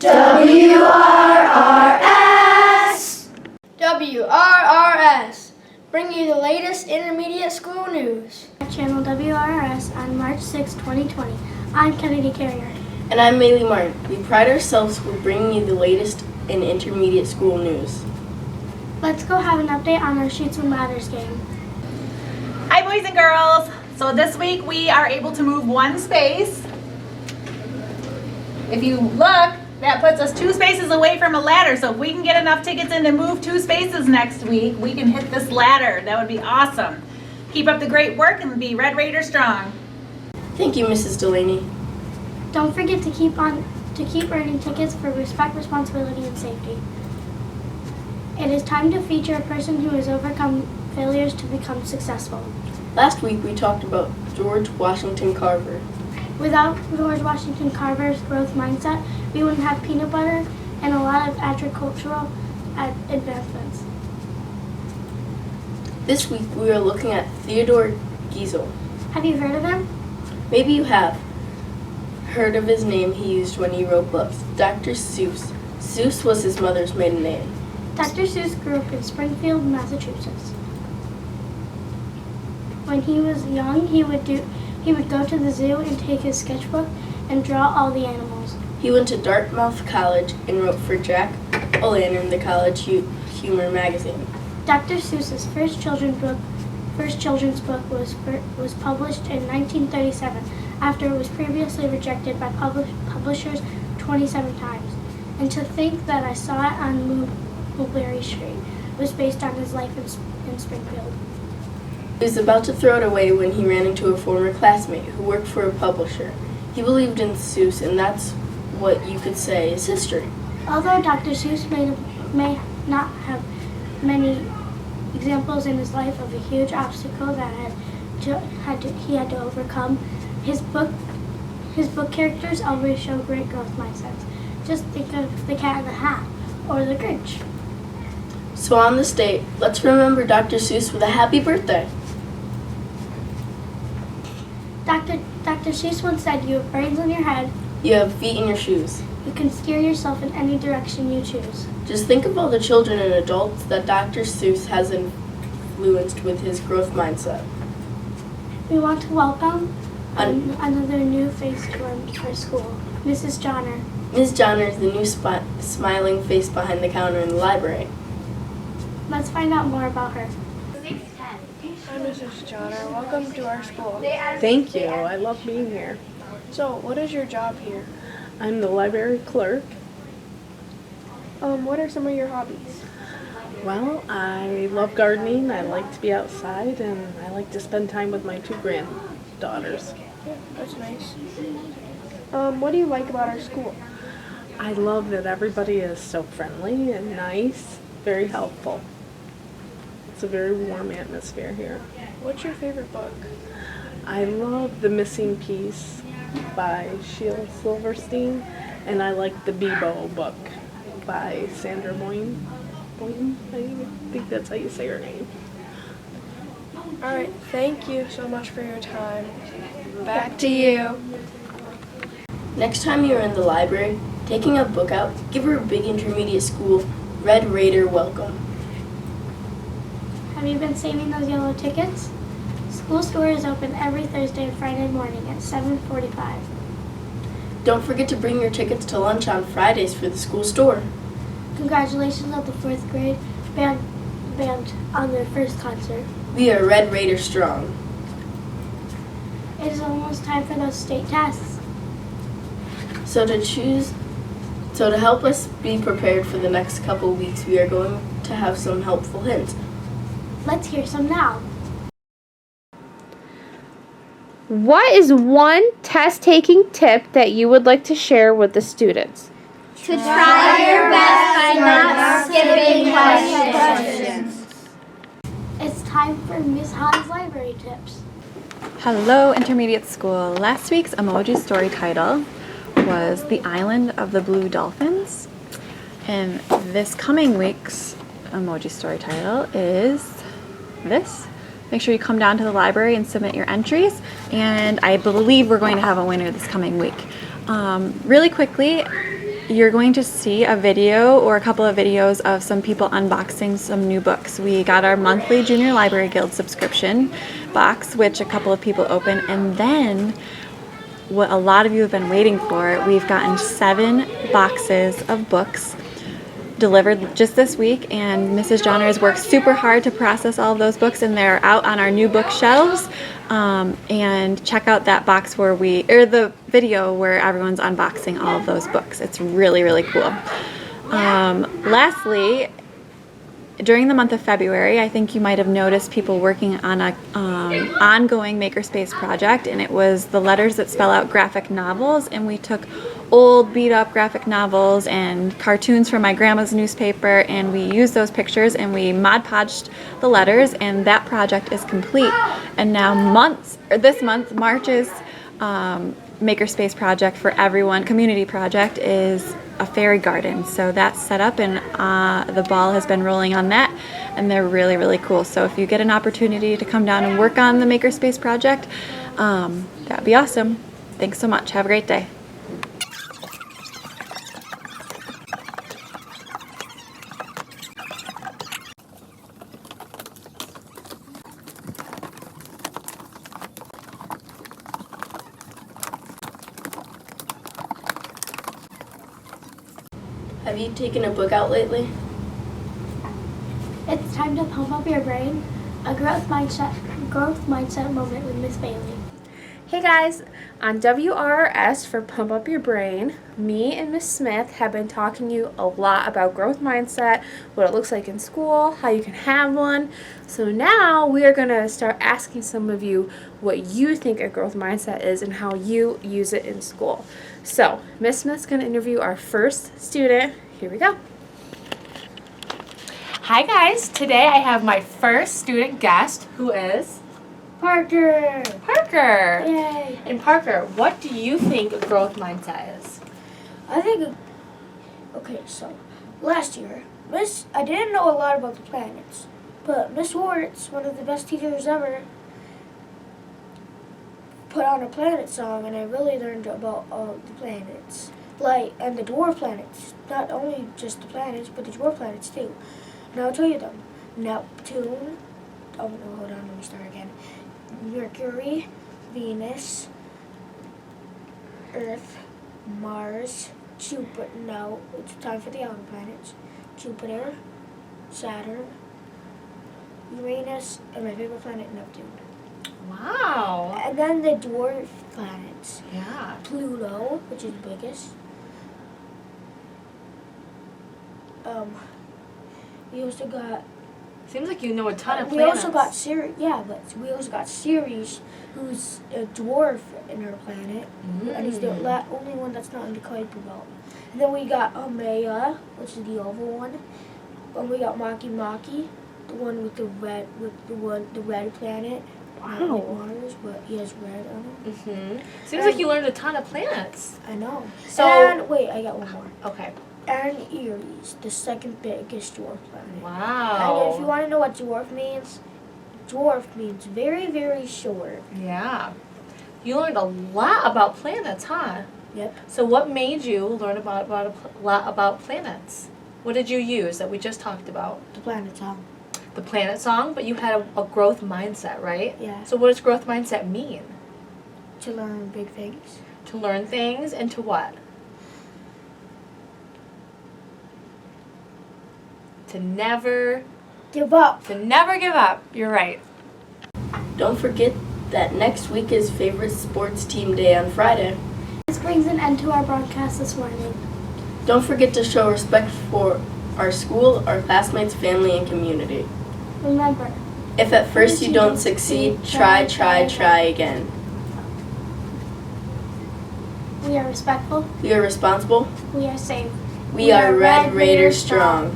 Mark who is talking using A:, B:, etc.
A: WRRS!
B: WRRS, bring you the latest intermediate school news.
C: Channel WRRS on March 6, 2020. I'm Kennedy Carrier.
D: And I'm Maylee Martin. We pride ourselves with bringing you the latest in intermediate school news.
C: Let's go have an update on our Shoots and Ladders game.
E: Hi boys and girls! So this week we are able to move one space. If you look, that puts us 2 spaces away from a ladder. So if we can get enough tickets in to move 2 spaces next week, we can hit this ladder. That would be awesome. Keep up the great work and be Red Raider strong.
D: Thank you, Mrs. Delaney.
C: Don't forget to keep earning tickets for respect, responsibility, and safety. It is time to feature a person who has overcome failures to become successful.
D: Last week we talked about George Washington Carver.
C: Without George Washington Carver's growth mindset, we wouldn't have peanut butter and a lot of agricultural advancements.
D: This week we are looking at Theodore Geisel.
C: Have you heard of him?
D: Maybe you have heard of his name he used when he wrote books. Dr. Seuss. Seuss was his mother's maiden name.
C: Dr. Seuss grew up in Springfield, Massachusetts. When he was young, he would go to the zoo and take his sketchbook and draw all the animals.
D: He went to Dartmouth College and wrote for Jack O'Lantern, the college humor magazine.
C: Dr. Seuss's first children's book was published in 1937 after it was previously rejected by publishers 27 times. And to think that I saw it on Mulberry Street was based on his life in Springfield.
D: He was about to throw it away when he ran into a former classmate who worked for a publisher. He believed in Seuss, and that's what you could say is history.
C: Although Dr. Seuss may not have many examples in his life of a huge obstacle that he had to overcome, his book characters always show great growth mindsets. Just think of the Cat in the Hat or the Grinch.
D: So on this date, let's remember Dr. Seuss with a happy birthday.
C: Dr. Seuss once said, "You have brains in your head.
D: You have feet in your shoes.
C: You can steer yourself in any direction you choose."
D: Just think of all the children and adults that Dr. Seuss has influenced with his growth mindset.
C: We want to welcome another new face to our school, Mrs. Johnner.
D: Ms. Johnner is the new smiling face behind the counter in the library.
C: Let's find out more about her.
F: Hi, Mrs. Johnner. Welcome to our school.
G: Thank you. I love being here.
F: So, what is your job here?
G: I'm the library clerk.
F: What are some of your hobbies?
G: Well, I love gardening. I like to be outside, and I like to spend time with my 2 granddaughters.
F: Yeah, that's nice. What do you like about our school?
G: I love that everybody is so friendly and nice, very helpful. It's a very warm atmosphere here.
F: What's your favorite book?
G: I love The Missing Piece by Sheila Silverstein, and I like the Bebo book by Sandra Boynton. I think that's how you say her name.
F: All right, thank you so much for your time. Back to you.
D: Next time you're in the library, taking a book out, give her a big intermediate school Red Raider welcome.
C: Have you been saving those yellow tickets? School store is open every Thursday and Friday morning at 7:45.
D: Don't forget to bring your tickets to lunch on Fridays for the school store.
C: Congratulations on the 4th grade band on their first concert.
D: We are Red Raider strong.
C: It is almost time for those state tests.
D: So to help us be prepared for the next couple weeks, we are going to have some helpful hints.
C: Let's hear some now.
H: What is one test-taking tip that you would like to share with the students?
A: To try your best by not skipping questions.
C: It's time for Miss Hahn's library tips.
I: Hello, intermediate school. Last week's emoji story title was The Island of the Blue Dolphins. And this coming week's emoji story title is this. Make sure you come down to the library and submit your entries. And I believe we're going to have a winner this coming week. Really quickly, you're going to see a video or a couple of videos of some people unboxing some new books. We got our monthly Junior Library Guild subscription box, which a couple of people opened, and then what a lot of you have been waiting for, we've gotten 7 boxes of books delivered just this week, and Mrs. Johnner has worked super hard to process all of those books, and they're out on our new bookshelves. And check out that box or the video where everyone's unboxing all of those books. It's really, really cool. Lastly, during the month of February, I think you might have noticed people working on a ongoing makerspace project, and it was the letters that spell out graphic novels, and we took old beat up graphic novels and cartoons from my grandma's newspaper, and we used those pictures and we Mod Podged the letters, and that project is complete. And now this month, March's makerspace project for everyone, community project, is a fairy garden. So that's set up, and the ball has been rolling on that, and they're really, really cool. So if you get an opportunity to come down and work on the makerspace project, that'd be awesome. Thanks so much. Have a great day.
D: Have you taken a book out lately?
C: It's time to pump up your brain. A growth mindset moment with Miss Bailey.
H: Hey guys, on WRRS for Pump Up Your Brain, me and Miss Smith have been talking to you a lot about growth mindset, what it looks like in school, how you can have one. So now we are going to start asking some of you what you think a growth mindset is and how you use it in school. So Miss Smith's going to interview our first student. Here we go.
J: Hi guys, today I have my first student guest, who is
B: Parker.
J: Parker.
B: Yay.
J: And Parker, what do you think a growth mindset is?
B: I think, okay, so last year, I didn't know a lot about the planets, but Miss Wartz, one of the best teachers ever, put on a planet song, and I really learned about all the planets, and the dwarf planets. Not only just the planets, but the dwarf planets too. Now I'll tell you them. Neptune. Oh no, hold on. Let me start again. Mercury, Venus, Earth, Mars, Jupiter. No, it's time for the outer planets. Jupiter, Saturn, Uranus, and my favorite planet, Neptune.
J: Wow.
B: And then the dwarf planets.
J: Yeah.
B: Pluto, which is the biggest. We also got.
J: Seems like you know a ton of planets.
B: We also got Ceres. Yeah, but we also got Ceres, who's a dwarf in our planet, and he's the only one that's not in the Kuiper belt. And then we got Omega, which is the oval one. And we got Maki, the one with the red planet.
J: Wow.
B: Not like Mars, but he has red on it.
J: Seems like you learned a ton of planets.
B: I know.
J: So
B: And wait, I got one more.
J: Okay.
B: And Aries, the second biggest dwarf planet.
J: Wow.
B: And if you want to know what dwarf means very, very short.
J: Yeah. You learned a lot about planets, huh?
B: Yep.
J: So what made you learn about a lot about planets? What did you use that we just talked about?
B: The planet song.
J: The planet song, but you had a growth mindset, right?
B: Yeah.
J: So what does growth mindset mean?
B: To learn big things.
J: To learn things and to what? To never
B: give up.
J: To never give up. You're right.
D: Don't forget that next week is favorite sports team day on Friday.
C: This brings an end to our broadcast this morning.
D: Don't forget to show respect for our school, our classmates, family, and community.
C: Remember,
D: If at first you don't succeed, try again.
C: we are respectful.
D: We are responsible.
C: We are safe.
D: We are Red Raider strong.